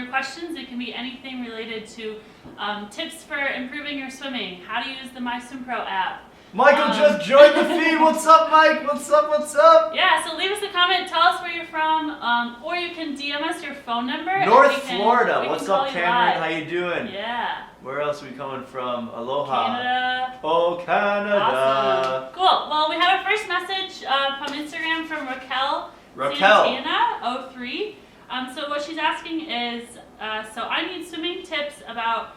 your questions. It can be anything related to tips for improving your swimming, how to use the MySwimPro app. Michael just joined the feed. What's up, Mike? What's up? What's up? Yeah, so leave us a comment. Tell us where you're from, or you can DM us your phone number. North Florida. What's up, Cameron? Live. How you doing? Yeah. Where else are we coming from? Aloha. Canada. Oh, Canada. Awesome. Cool. Well, we have our first message from Instagram from Raquel. Santana 03. So what she's asking is, so I need swimming tips about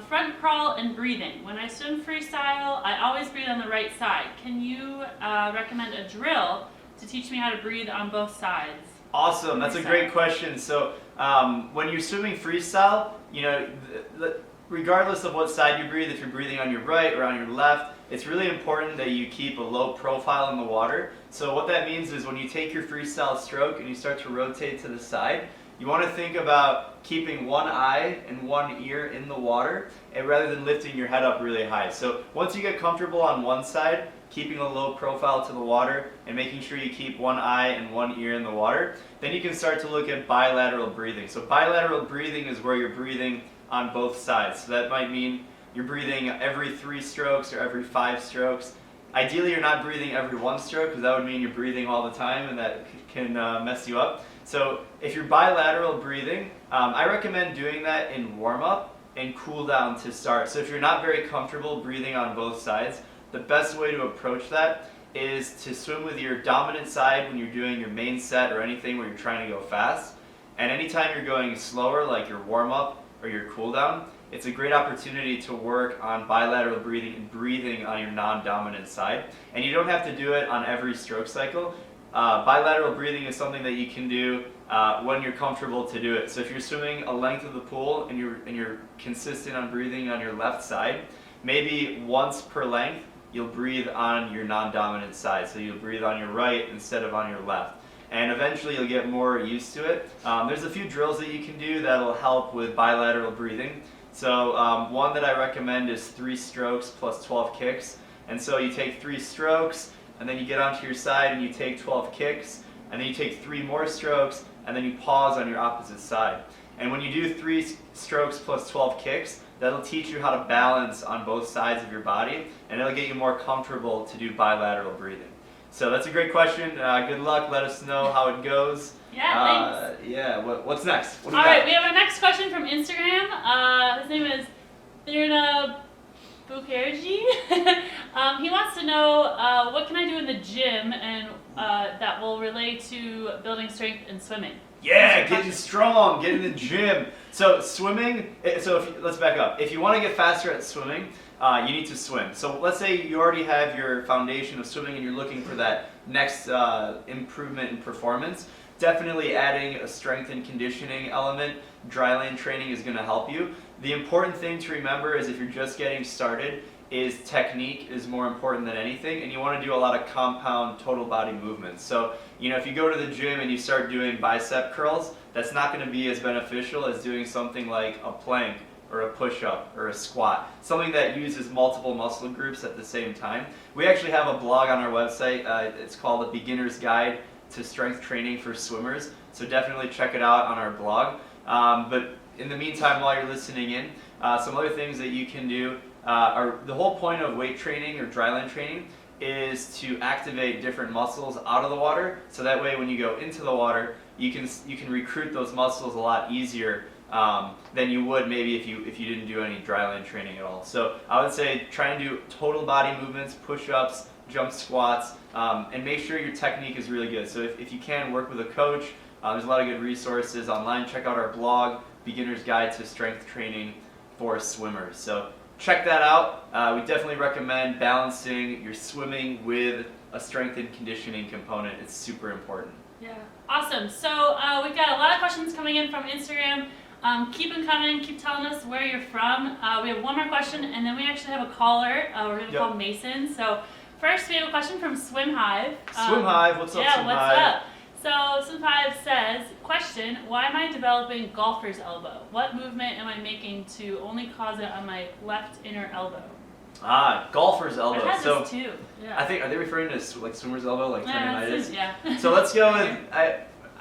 front crawl and breathing. When I swim freestyle, I always breathe on the right side. Can you recommend a drill to teach me how to breathe on both sides? Awesome. That's a great question. So when you're swimming freestyle, you know, regardless of what side you breathe, if you're breathing on your right or on your left, it's really important that you keep a low profile in the water. So what that means is when you take your freestyle stroke and you start to rotate to the side, you want to think about keeping one eye and one ear in the water, and rather than lifting your head up really high. So once you get comfortable on one side, keeping a low profile to the water and making sure you keep one eye and one ear in the water, then you can start to look at bilateral breathing. So bilateral breathing is where you're breathing on both sides. So that might mean you're breathing every 3 strokes or every 5 strokes. Ideally, you're not breathing every 1 stroke, because that would mean you're breathing all the time, and that can mess you up. So if you're bilateral breathing, I recommend doing that in warm-up and cool down to start. So if you're not very comfortable breathing on both sides, the best way to approach that is to swim with your dominant side when you're doing your main set or anything where you're trying to go fast. And anytime you're going slower, like your warm-up or your cool down, it's a great opportunity to work on bilateral breathing and breathing on your non-dominant side. And you don't have to do it on every stroke cycle. Bilateral breathing is something that you can do when you're comfortable to do it. So if you're swimming a length of the pool and you're consistent on breathing on your left side, maybe once per length you'll breathe on your non-dominant side. So you'll breathe on your right instead of on your left. And eventually you'll get more used to it. There's a few drills that you can do that'll help with bilateral breathing. So one that I recommend is 3 strokes plus 12 kicks. And so you take 3 strokes, and then you get onto your side and you take 12 kicks, and then you take 3 more strokes, and then you pause on your opposite side. And when you do 3 strokes plus 12 kicks, that'll teach you how to balance on both sides of your body, and it'll get you more comfortable to do bilateral breathing. So that's a great question. Good luck. Let us know how it goes. Yeah, thanks. Yeah, what's next? What do All right, we have our next question from Instagram. His name is Thirna Bukherjee. He wants to know what can I do in the gym and that will relate to building strength and swimming. Yeah, getting strong, get in the gym. So swimming, let's back up. If you want to get faster at swimming, you need to swim. So let's say you already have your foundation of swimming and you're looking for that next improvement in performance. Definitely adding a strength and conditioning element, Dryland training is going to help you. The important thing to remember is if you're just getting started, is technique is more important than anything, and you want to do a lot of compound total body movements. So, you know, if you go to the gym and you start doing bicep curls, that's not going to be as beneficial as doing something like a plank or a push-up or a squat, something that uses multiple muscle groups at the same time. We actually have a blog on our website. It's called A Beginner's Guide to Strength Training for Swimmers, so definitely check it out on our blog. But in the meantime, while you're listening in, some other things that you can do are the whole point of weight training or dryland training is to activate different muscles out of the water, so that way when you go into the water, you can recruit those muscles a lot easier than you would maybe if you didn't do any dryland training at all. So I would say try and do total body movements, push-ups, jump squats, and make sure your technique is really good. So if you can, work with a coach. There's a lot of good resources online. Check out our blog, Beginner's Guide to Strength Training for Swimmers. So check that out. We definitely recommend balancing your swimming with a strength and conditioning component. It's super important. Yeah, awesome. So we've got a lot of questions coming in from Instagram. Keep them coming. Keep telling us where you're from. We have one more question, and then we actually have a caller. We're going to call Mason. So first, we have a question from SwimHive. SwimHive, what's up, yeah, SwimHive? What's up? So SwimHive says, question, why am I developing golfer's elbow? What movement am I making to only cause it on my left inner elbow? Ah, golfer's elbow. It has so this too. Yeah. I think, are they referring to like swimmer's elbow, like tendonitis? Yeah. So let's go with,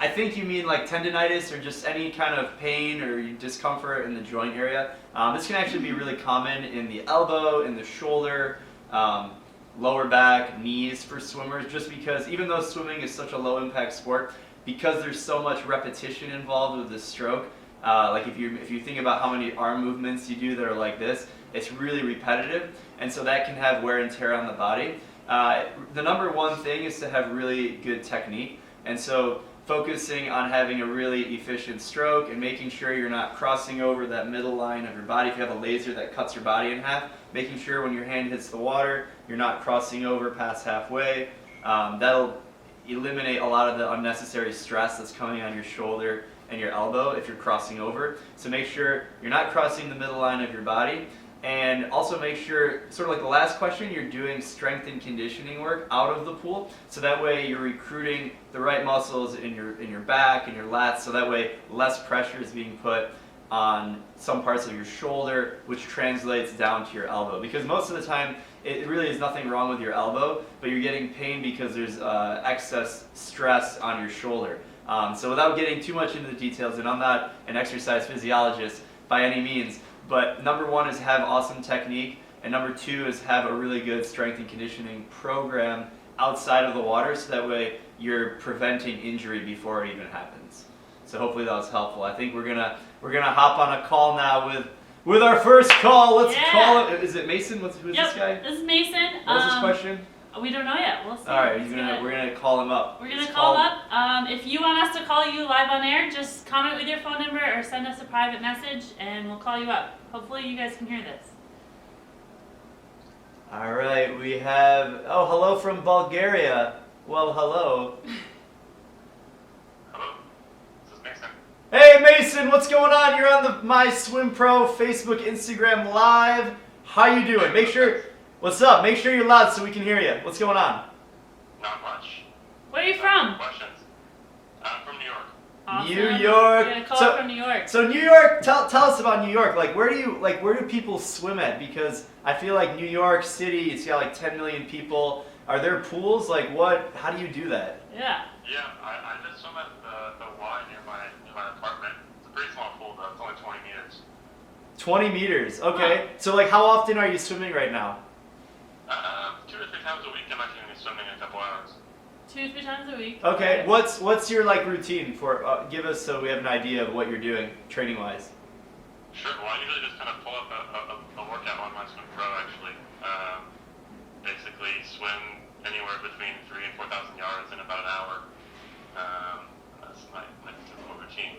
I think you mean like tendonitis or just any kind of pain or discomfort in the joint area. This can actually be really common in the elbow, in the shoulder, lower back, knees for swimmers, just because even though swimming is such a low impact sport, because there's so much repetition involved with the stroke, like if you think about how many arm movements you do that are like this, it's really repetitive, and so that can have wear and tear on the body. The number one thing is to have really good technique, and so focusing on having a really efficient stroke and making sure you're not crossing over that middle line of your body. If you have a laser that cuts your body in half, making sure when your hand hits the water, you're not crossing over past halfway. That'll eliminate a lot of the unnecessary stress that's coming on your shoulder and your elbow if you're crossing over. So make sure you're not crossing the middle line of your body. And also make sure, sort of like the last question, you're doing strength and conditioning work out of the pool. So that way you're recruiting the right muscles in your back and your lats. So that way less pressure is being put on some parts of your shoulder, which translates down to your elbow. Because most of the time, it really is nothing wrong with your elbow, but you're getting pain because there's excess stress on your shoulder. So without getting too much into the details, and I'm not an exercise physiologist by any means, but number one is have awesome technique, and number two is have a really good strength and conditioning program outside of the water, so that way you're preventing injury before it even happens. So hopefully that was helpful. I think we're gonna hop on a call now with our first call. Let's call it. Is it Mason? Who's this guy? This is Mason. What's his question? We don't know yet. We'll see. All right, we're gonna call him up. We're gonna call him up. If you want us to call you live on air, just comment with your phone number or send us a private message, and we'll call you up. Hopefully, you guys can hear this. All right, we have. Oh, hello from Bulgaria. Well, hello. Hello, this is Mason. Hey, Mason, what's going on? You're on the AskASwimPro Facebook, Instagram Live. How you doing? What's up? Make sure you're loud so we can hear you. What's going on? Not much. Where are you from? Questions? I'm from New York. Awesome. New York. You're gonna call from New York. So New York, tell us about New York. Where do people swim at? Because I feel like New York City, it's got like 10 million people. Are there pools? How do you do that? Yeah. Yeah, I just swim at the Y near my apartment. It's a pretty small pool though. It's only 20 meters. 20 meters. Okay. Huh. So how often are you swimming right now? 2 to 3 times a week. I'm actually gonna be swimming in a couple hours. 2 to 3 times a week. Okay. What's your routine for? Give us so we have an idea of what you're doing training wise. Sure. Well, I usually just kind of pull up a workout on my SwimPro actually. Basically swim anywhere between 3,000 and 4,000 yards in about an hour. That's my typical routine.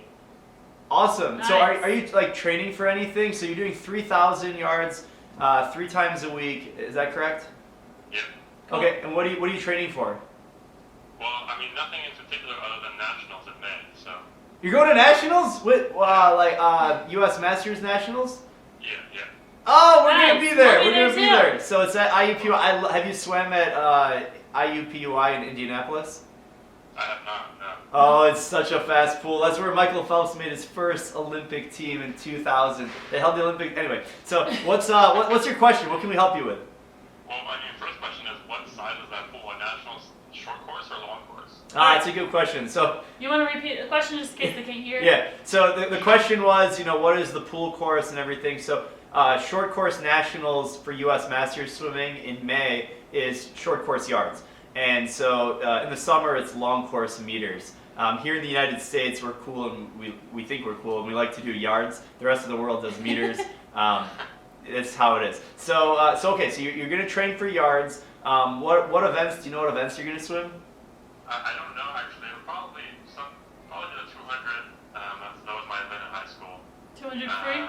Awesome. Nice. So are you training for anything? So you're doing 3,000 yards 3 times a week. Is that correct? Yeah. Okay. And what are you training for? Well, I mean nothing in particular other than nationals in May. So. You're going to nationals with U.S. Masters nationals? Yeah. Oh, we're Nice. gonna be there. We'll be We're gonna there be too. there. So it's at IUPUI. Have you swam at IUPUI in Indianapolis? I have not, no. Oh, it's such a fast pool. That's where Michael Phelps made his first Olympic team in 2000. They held the Olympic. Anyway, so what's your question? What can we help you with? Well, I mean, first question is, what size is that pool? A nationals short course or long course? It's a good question. So You want to repeat the question just in case they can't hear? yeah. So the question was, what is the pool course and everything. So short course nationals for U.S. Masters swimming in May is short course yards. And so in the summer, it's long course meters. Here in the United States, we're cool and we think we're cool and we like to do yards. The rest of the world does meters. It's how it is. So okay, so you're going to train for yards. What events? Do you know what events you're going to swim? I don't know, actually. It would probably the 200. That was my event in high school. 200 free?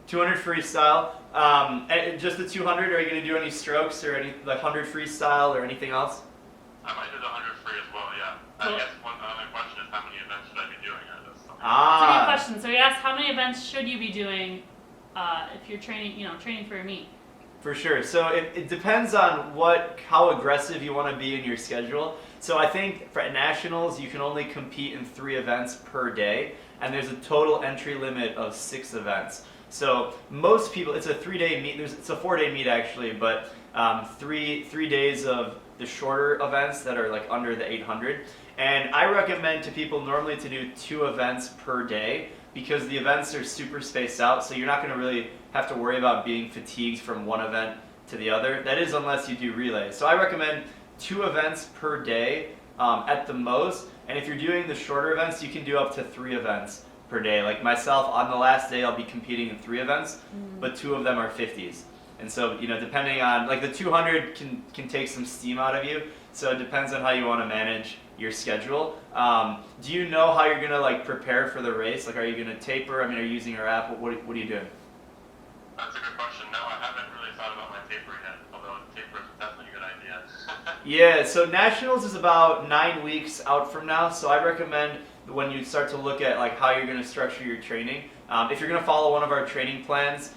200 freestyle. And just the 200. Are you going to do any strokes or any 100 freestyle or anything else? I might do the 100 free as well, yeah. Cool. I guess one other question is, how many events should I be doing? That's a good question. So we asked, how many events should you be doing if you're training for a meet? For sure. So it depends on how aggressive you want to be in your schedule. So I think for nationals, you can only compete in 3 events per day, and there's a total entry limit of 6 events. So most people, it's a 3-day meet. It's a 4-day meet actually, but 3 days of the shorter events that are under the 800, And I recommend to people normally to do 2 events per day because the events are super spaced out, so you're not going to really have to worry about being fatigued from one event to the other. That is unless you do relays. So I recommend 2 events per day at the most. And if you're doing the shorter events, you can do up to 3 events per day. Like myself, on the last day, I'll be competing in 3 events, but 2 of them are 50s. And so, depending on, like the 200 can take some steam out of you. So it depends on how you want to manage your schedule. Do you know how you're gonna like prepare for the race? Like, are you gonna taper? I mean, are you using your app? What are you doing? That's a good question. No, I haven't really thought about my tapering yet, although taper is definitely a good idea. Yeah, so Nationals is about 9 weeks out from now, so I recommend when you start to look at like how you're going to structure your training, if you're going to follow one of our training plans,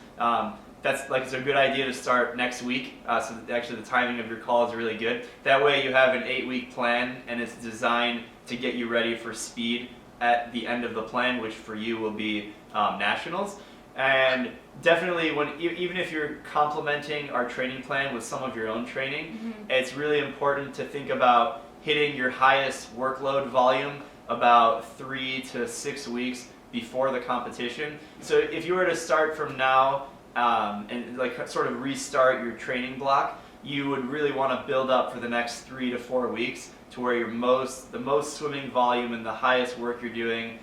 it's a good idea to start next week. So actually the timing of your call is really good. That way you have an 8-week plan and it's designed to get you ready for speed at the end of the plan, which for you will be Nationals. And definitely, even if you're complementing our training plan with some of your own training, it's really important to think about hitting your highest workload volume about 3 to 6 weeks before the competition. So if you were to start from now and like sort of restart your training block, you would really want to build up for the next 3 to 4 weeks to where the most swimming volume and the highest work you're doing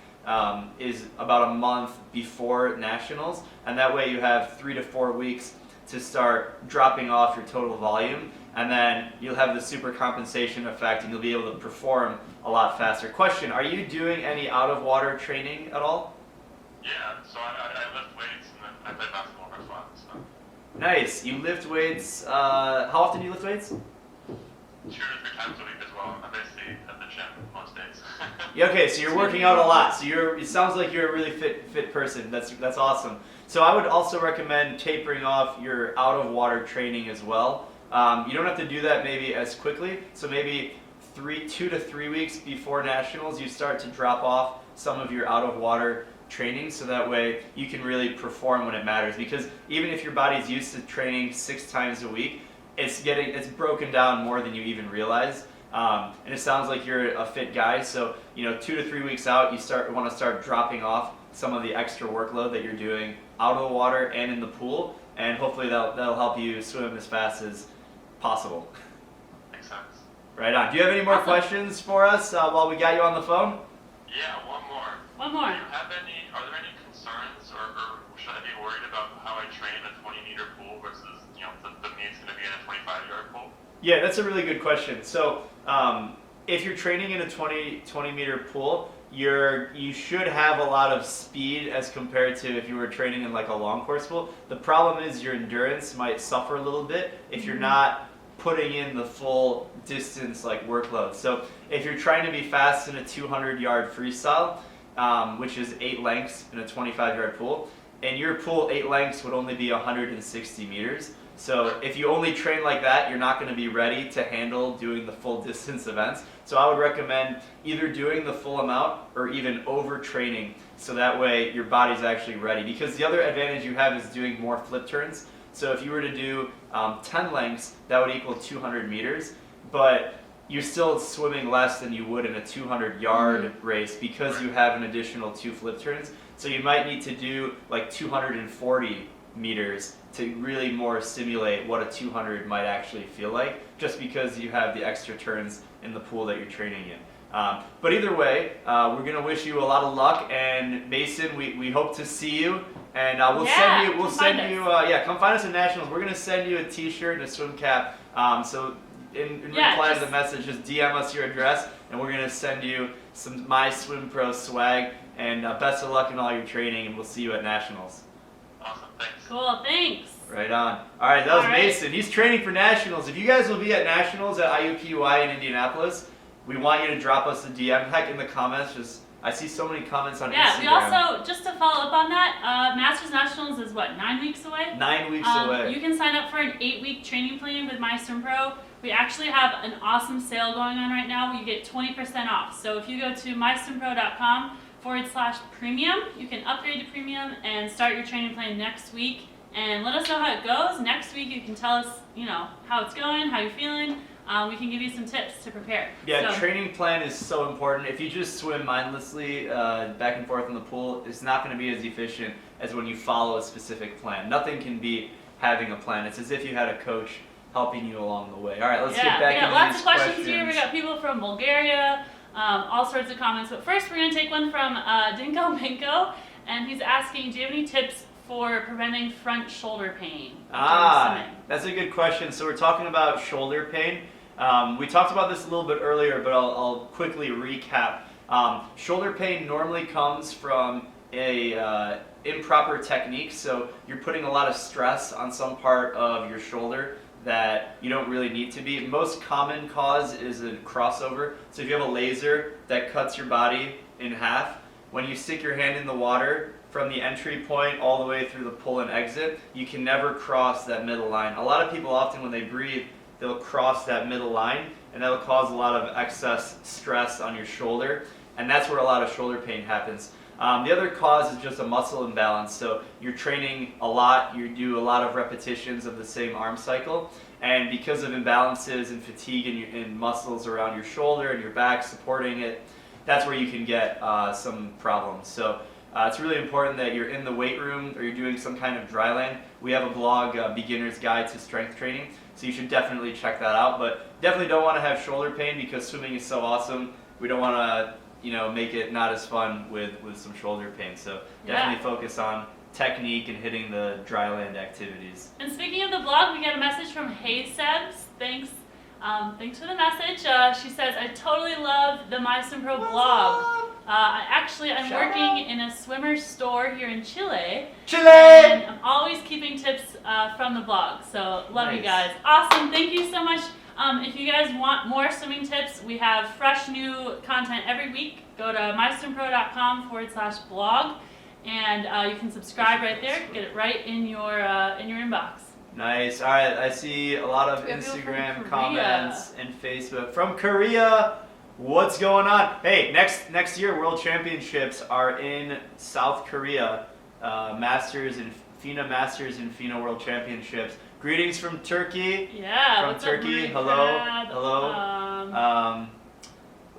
is about a month before Nationals, and that way you have 3 to 4 weeks to start dropping off your total volume, and then you'll have the super compensation effect and you'll be able to perform a lot faster. Question, are you doing any out-of-water training at all? Yeah, so I lift weights and then I play basketball for fun. So. Nice. You lift weights. How often do you lift weights? 2 to 3 times a week as well. I'm basically at the gym most days. Yeah, okay, so you're working out a lot. So it sounds like you're a really fit person. That's awesome. So I would also recommend tapering off your out-of-water training as well. You don't have to do that maybe as quickly. So maybe 2 to 3 weeks before Nationals, you start to drop off some of your out-of-water training, so that way you can really perform when it matters. Because even if your body's used to training 6 times a week, it's broken down more than you even realize. And it sounds like you're a fit guy, so 2 to 3 weeks out, you want to start dropping off some of the extra workload that you're doing out of the water and in the pool, and hopefully that'll help you swim as fast as possible. Makes sense. Right on. Do you have any more questions for us while we got you on the phone? Yeah, one more. One more. Are there any concerns or should I be worried about how I train in a 20-meter pool versus the meet's going to be in a 25-yard pool? Yeah, that's a really good question. So if you're training in a 20-meter pool, you should have a lot of speed as compared to if you were training in like a long course pool. The problem is your endurance might suffer a little bit if you're not putting in the full distance like workload. So if you're trying to be fast in a 200-yard freestyle, which is 8 lengths in a 25-yard pool, and your pool 8 lengths would only be 160 meters. So if you only train like that, you're not going to be ready to handle doing the full distance events. So I would recommend either doing the full amount or even overtraining, so that way your body's actually ready. Because the other advantage you have is doing more flip turns. So if you were to do 10 lengths, that would equal 200 meters, but you're still swimming less than you would in a 200-yard race because you have an additional 2 flip turns. So you might need to do like 240 meters to really more simulate what a 200 might actually feel like, just because you have the extra turns in the pool that you're training in. But either way, we're going to wish you a lot of luck, and Mason, we hope to see you, and come find us at Nationals. We're going to send you a t-shirt and a swim cap. So in reply to the message, just DM us your address, and we're going to send you some AskASwimPro swag, and best of luck in all your training, and we'll see you at Nationals. Awesome, thanks. Cool, thanks. Right on. All right, that was Mason. He's training for Nationals. If you guys will be at Nationals at IUPUI in Indianapolis, we want you to drop us a DM. Heck, in the comments, I see so many comments on Instagram. Yeah, we also, just to follow up on that, Masters Nationals is what, 9 weeks away? 9 weeks away. You can sign up for an 8-week training plan with AskASwimPro. We actually have an awesome sale going on right now where you get 20% off. So if you go to myswimpro.com/premium, you can upgrade to premium and start your training plan next week. And let us know how it goes. Next week you can tell us, how it's going, how you're feeling. we can give you some tips to prepare. Yeah, So, training plan is so important. If you just swim mindlessly back and forth in the pool, it's not going to be as efficient as when you follow a specific plan. Nothing can beat having a plan. It's as if you had a coach helping you along the way. All right, let's get back into lots these of questions here. We got people from Bulgaria, all sorts of comments. But first, we're going to take one from Dinko Minko, and he's asking, do you have any tips for preventing front shoulder pain during swimming? That's a good question. So we're talking about shoulder pain. We talked about this a little bit earlier, but I'll quickly recap. Shoulder pain normally comes from a improper technique. So you're putting a lot of stress on some part of your shoulder that you don't really need to be. Most common cause is a crossover. So if you have a laser that cuts your body in half, when you stick your hand in the water from the entry point all the way through the pull and exit, you can never cross that middle line. A lot of people often when they breathe, they'll cross that middle line, and that'll cause a lot of excess stress on your shoulder, and that's where a lot of shoulder pain happens. The other cause is just a muscle imbalance. So you're training a lot, you do a lot of repetitions of the same arm cycle, and because of imbalances and fatigue in muscles around your shoulder and your back supporting it, that's where you can get some problems. So it's really important that you're in the weight room or you're doing some kind of Dryland. We have a blog, Beginner's Guide to Strength Training, so you should definitely check that out. But definitely don't want to have shoulder pain because swimming is so awesome. We don't want to make it not as fun with some shoulder pain. So definitely focus on technique and hitting the Dryland activities. And speaking of the blog, we got a message from Hey Sebs. Thanks for the message. She says, I totally love the MySwimPro blog. I'm working in a swimmer store here in Chile. And I'm always keeping tips from the blog. So love you guys. Awesome. Thank you so much. If you guys want more swimming tips, we have fresh new content every week. Go to myswimmpro.com/blog, and you can subscribe right there. Get it right in your inbox. Nice. All right. I see a lot of Instagram comments and Facebook from Korea. What's going on? Hey, next year World Championships are in South Korea. FINA Masters and FINA World Championships. Greetings from Turkey. Yeah, from what's Turkey. up, Hello.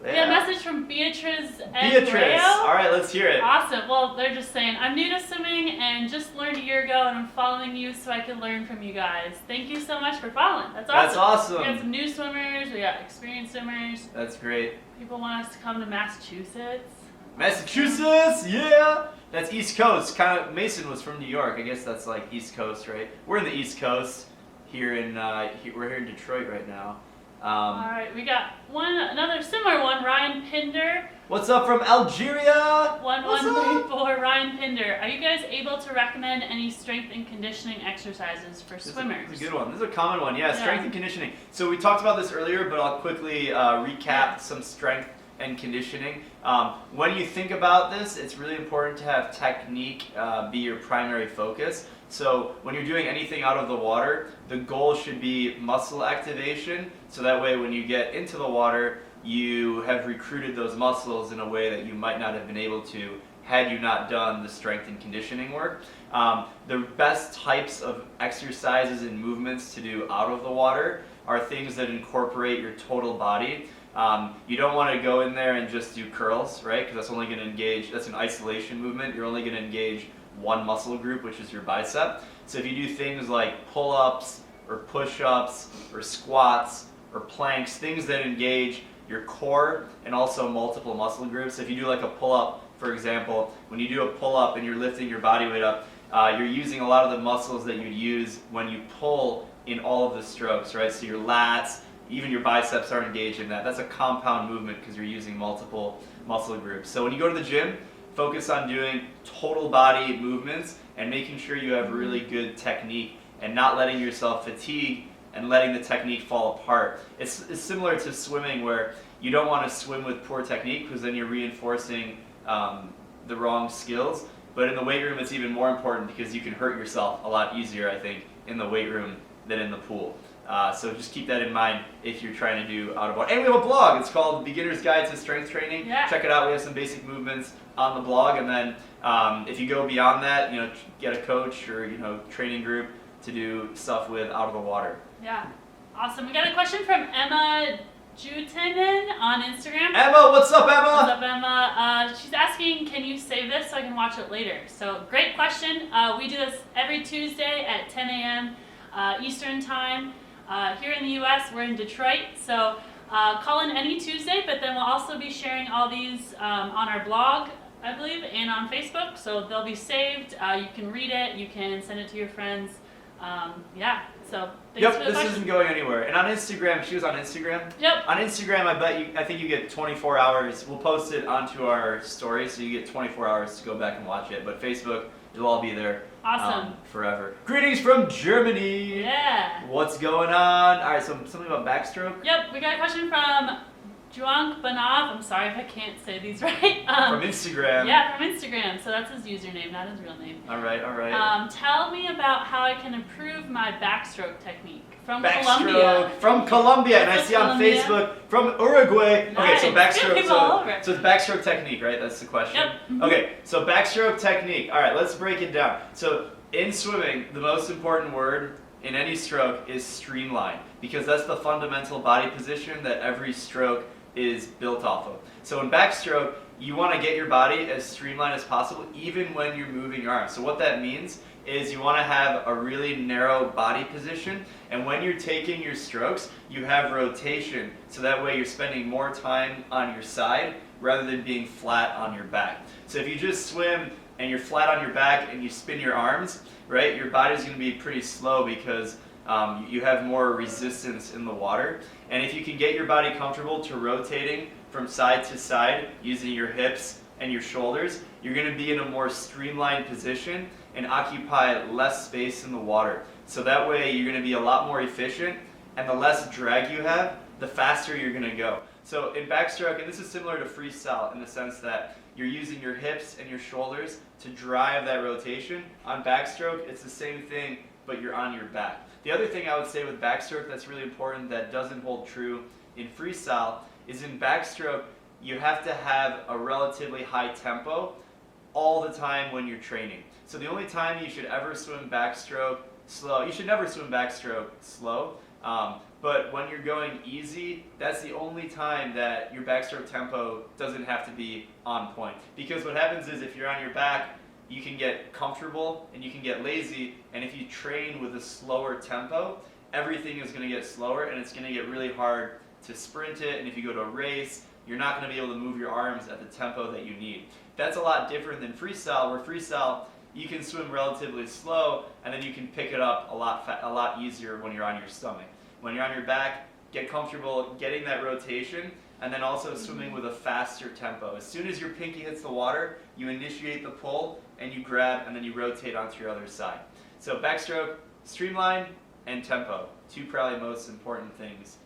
We have a message from Beatrice and Beatrice. Rayo. All right, let's hear it. Awesome. Well, they're just saying, I'm new to swimming and just learned a year ago, and I'm following you so I can learn from you guys. Thank you so much for following. That's awesome. That's awesome. We got some new swimmers. We got experienced swimmers. That's great. People want us to come to Massachusetts. Massachusetts, yeah. That's East Coast. Kind of. Mason was from New York. I guess that's like East Coast, right? We're in the East Coast. We're here in Detroit right now. All right, we got another similar one, Ryan Pinder. What's up from Algeria? 1134, Ryan Pinder. Are you guys able to recommend any strength and conditioning exercises for swimmers? This is a good one. This is a common one. Yeah, strength and conditioning. So we talked about this earlier, but I'll quickly recap some strength and conditioning. When you think about this, it's really important to have technique be your primary focus. So when you're doing anything out of the water, the goal should be muscle activation. So that way when you get into the water, you have recruited those muscles in a way that you might not have been able to had you not done the strength and conditioning work. The best types of exercises and movements to do out of the water are things that incorporate your total body. You don't want to go in there and just do curls, right? Because that's only going to engage, that's an isolation movement. You're only going to engage one muscle group, which is your bicep. So if you do things like pull-ups or push-ups or squats or planks, things that engage your core and also multiple muscle groups. So if you do like a pull-up, for example, when you do a pull-up and you're lifting your body weight up, you're using a lot of the muscles that you'd use when you pull in all of the strokes, right? So your lats, even your biceps are engaged in that. That's a compound movement because you're using multiple muscle groups. So when you go to the gym, focus on doing total body movements and making sure you have really good technique and not letting yourself fatigue and letting the technique fall apart. It's similar to swimming where you don't want to swim with poor technique because then you're reinforcing the wrong skills. But in the weight room, it's even more important because you can hurt yourself a lot easier, I think, in the weight room than in the pool. So just keep that in mind if you're trying to do out of water. And we have a blog. It's called Beginner's Guide to Strength Training. Yeah. Check it out. We have some basic movements on the blog. And then if you go beyond that, get a coach or training group to do stuff with out of the water. Yeah. Awesome. We got a question from Emma Jutinen on Instagram. Emma, what's up, Emma? What's up, Emma? She's asking, can you save this so I can watch it later? So, great question. We do this every Tuesday at 10 a.m. Eastern Time. Here in the U.S., we're in Detroit. So, call in any Tuesday, but then we'll also be sharing all these on our blog, I believe, and on Facebook. So, they'll be saved. You can read it. You can send it to your friends. Yeah. So, thanks for the this question. isn't going anywhere. And on Instagram, she was on Instagram? Yep. On Instagram, I think you get 24 hours. We'll post it onto our story, so you get 24 hours to go back and watch it. But Facebook, it'll all be there. Awesome. Forever. Greetings from Germany. Yeah. What's going on? All right, so something about backstroke? Yep, we got a question from Juank Banav. I'm sorry if I can't say these right. From Instagram. Yeah, from Instagram. So that's his username, not his real name. All right. Tell me about how I can improve my backstroke technique. From Backstroke Colombia. from Colombia, and I see on Colombia. Facebook from Uruguay. Nice. Okay, so Good backstroke. people all over. So it's backstroke technique, right? That's the question. Yep. Mhm. Okay, so backstroke technique. All right, let's break it down. So in swimming, the most important word in any stroke is streamline, because that's the fundamental body position that every stroke is built off of. So in backstroke, you want to get your body as streamlined as possible, even when you're moving your arms. So what that means is you want to have a really narrow body position, and when you're taking your strokes, you have rotation, so that way you're spending more time on your side rather than being flat on your back. So if you just swim and you're flat on your back and you spin your arms, right, your body's going to be pretty slow because you have more resistance in the water. And if you can get your body comfortable to rotating from side to side using your hips and your shoulders, you're going to be in a more streamlined position and occupy less space in the water. So that way you're going to be a lot more efficient, and the less drag you have, the faster you're going to go. So in backstroke, and this is similar to freestyle in the sense that you're using your hips and your shoulders to drive that rotation. On backstroke, it's the same thing, but you're on your back. The other thing I would say with backstroke that's really important that doesn't hold true in freestyle is in backstroke, you have to have a relatively high tempo all the time when you're training. So the only time you should ever swim backstroke slow, you should never swim backstroke slow, but when you're going easy, that's the only time that your backstroke tempo doesn't have to be on point. Because what happens is if you're on your back, you can get comfortable and you can get lazy, and if you train with a slower tempo, everything is going to get slower and it's going to get really hard to sprint it, and if you go to a race, you're not going to be able to move your arms at the tempo that you need. That's a lot different than freestyle, where freestyle, you can swim relatively slow and then you can pick it up a lot easier when you're on your stomach. When you're on your back, get comfortable getting that rotation, and then also swimming with a faster tempo. As soon as your pinky hits the water, you initiate the pull and you grab and then you rotate onto your other side. So backstroke, streamline, and tempo. Two probably most important things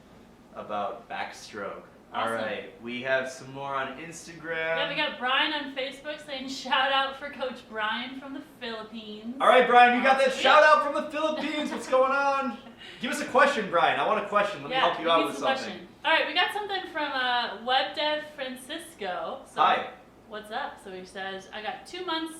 about backstroke. Awesome. All right, we have some more on Instagram. Yeah, we got Brian on Facebook saying shout out for Coach Brian from the Philippines. All right, Brian, you got that shout out from the Philippines. What's going on? Give us a question, Brian. I want a question. Let me help you out with something. Question. All right, we got something from WebDev Francisco. So, Hi. What's up? So he says, I got 2 months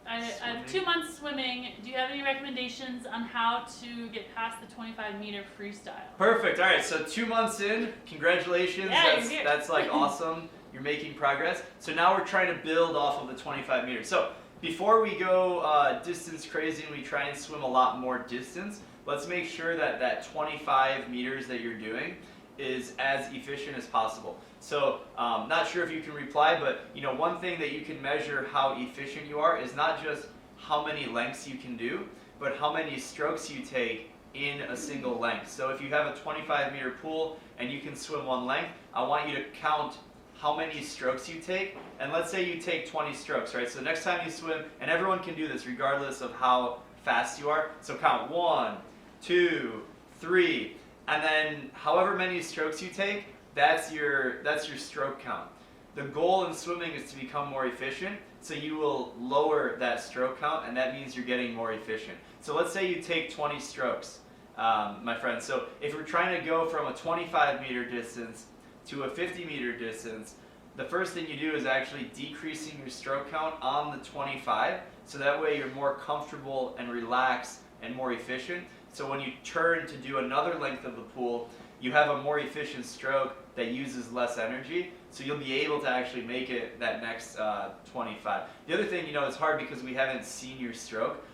I have 2 months swimming. Do you have any recommendations on how to get past the 25-meter freestyle? Perfect. All right, so 2 months in, congratulations. Yeah, you're here. That's like awesome. You're making progress. So now we're trying to build off of the 25 meters. So before we go distance crazy and we try and swim a lot more distance, let's make sure that that 25 meters that you're doing is as efficient as possible. So not sure if you can reply, but you know, one thing that you can measure how efficient you are is not just how many lengths you can do, but how many strokes you take in a single length. So if you have a 25-meter pool and you can swim one length, I want you to count how many strokes you take, and let's say you take 20 strokes, right? So next time you swim, and everyone can do this regardless of how fast you are, so count 1, 2, 3, and then however many strokes you take, that's your stroke count. The goal in swimming is to become more efficient, so you will lower that stroke count, and that means you're getting more efficient. So let's say you take 20 strokes, my friend. So if we're trying to go from a 25-meter distance to a 50-meter distance, the first thing you do is actually decreasing your stroke count on the 25, so that way you're more comfortable and relaxed and more efficient. So when you turn to do another length of the pool, you have a more efficient stroke that uses less energy, so you'll be able to actually make it that next 25. The other thing, it's hard because we haven't seen your stroke.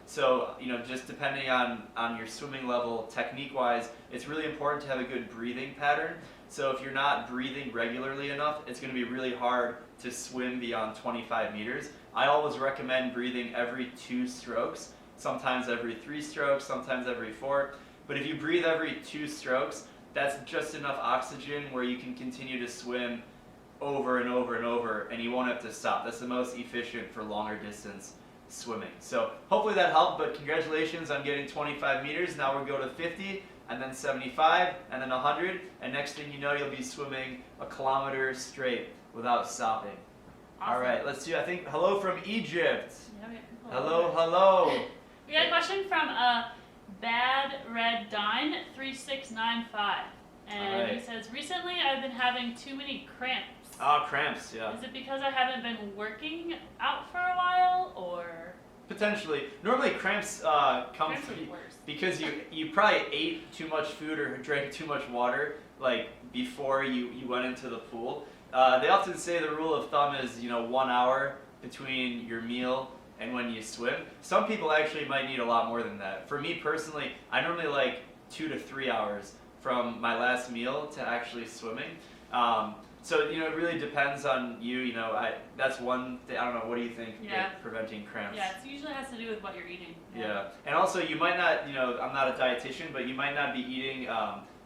So, just depending on your swimming level, technique-wise, it's really important to have a good breathing pattern. So if you're not breathing regularly enough, it's going to be really hard to swim beyond 25 meters. I always recommend breathing every 2 strokes, sometimes every 3 strokes, sometimes every 4. But if you breathe every 2 strokes, that's just enough oxygen where you can continue to swim over and over and over, and you won't have to stop. That's the most efficient for longer distance swimming. So hopefully that helped, but congratulations on getting 25 meters. Now we'll go to 50, and then 75, and then 100, and next thing you know, you'll be swimming a kilometer straight without stopping. Awesome. All right, let's do, I think, hello from Egypt. Yeah, Hello. We got a question from Bad Red Dine 3695, and he says, recently I've been having too many cramps. Oh, cramps, yeah. Is it because I haven't been working out for a while, or? Potentially. Normally cramps come because you probably ate too much food or drank too much water like before you went into the pool. They often say the rule of thumb is 1 hour between your meal and when you swim. Some people actually might need a lot more than that. For me personally, I normally like 2 to 3 hours from my last meal to actually swimming. So it really depends on you. That's one thing. I don't know. What do you think? Yeah. Preventing cramps. Yeah, it usually has to do with what you're eating. Yeah, and also you might not. I'm not a dietitian, but you might not be eating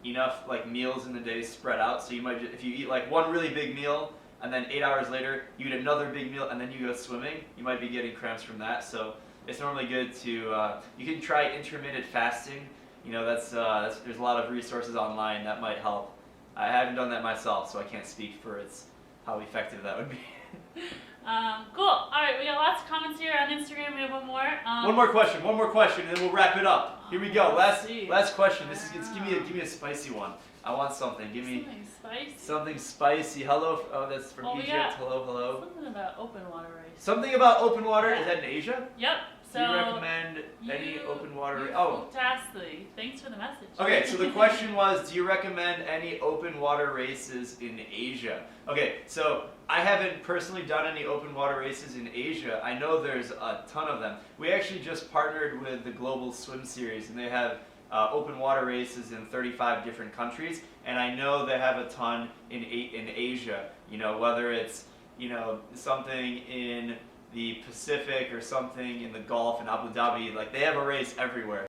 enough like meals in the day spread out. So you might, if you eat like one really big meal, and then 8 hours later you eat another big meal, and then you go swimming, you might be getting cramps from that. So it's normally good to. You can try intermittent fasting. There's a lot of resources online that might help. I haven't done that myself, so I can't speak for how effective that would be. Cool. All right, we got lots of comments here on Instagram. We have one more. One more question, and then we'll wrap it up. Here we go. Last question. Give me a spicy one. I want something. Give me something spicy. Something spicy. Hello. Oh, that's from Egypt. Hello. Something about open water race. Something about open water. Yeah. Is that in Asia? Yep. So do you recommend any open water? Fantastic. Thanks for the message. Okay, so the question was, do you recommend any open water races in Asia? Okay, so I haven't personally done any open water races in Asia. I know there's a ton of them. We actually just partnered with the Global Swim Series, and they have open water races in 35 different countries, and I know they have a ton in Asia. Whether it's something in the Pacific or something in the Gulf in Abu Dhabi, like they have a race everywhere.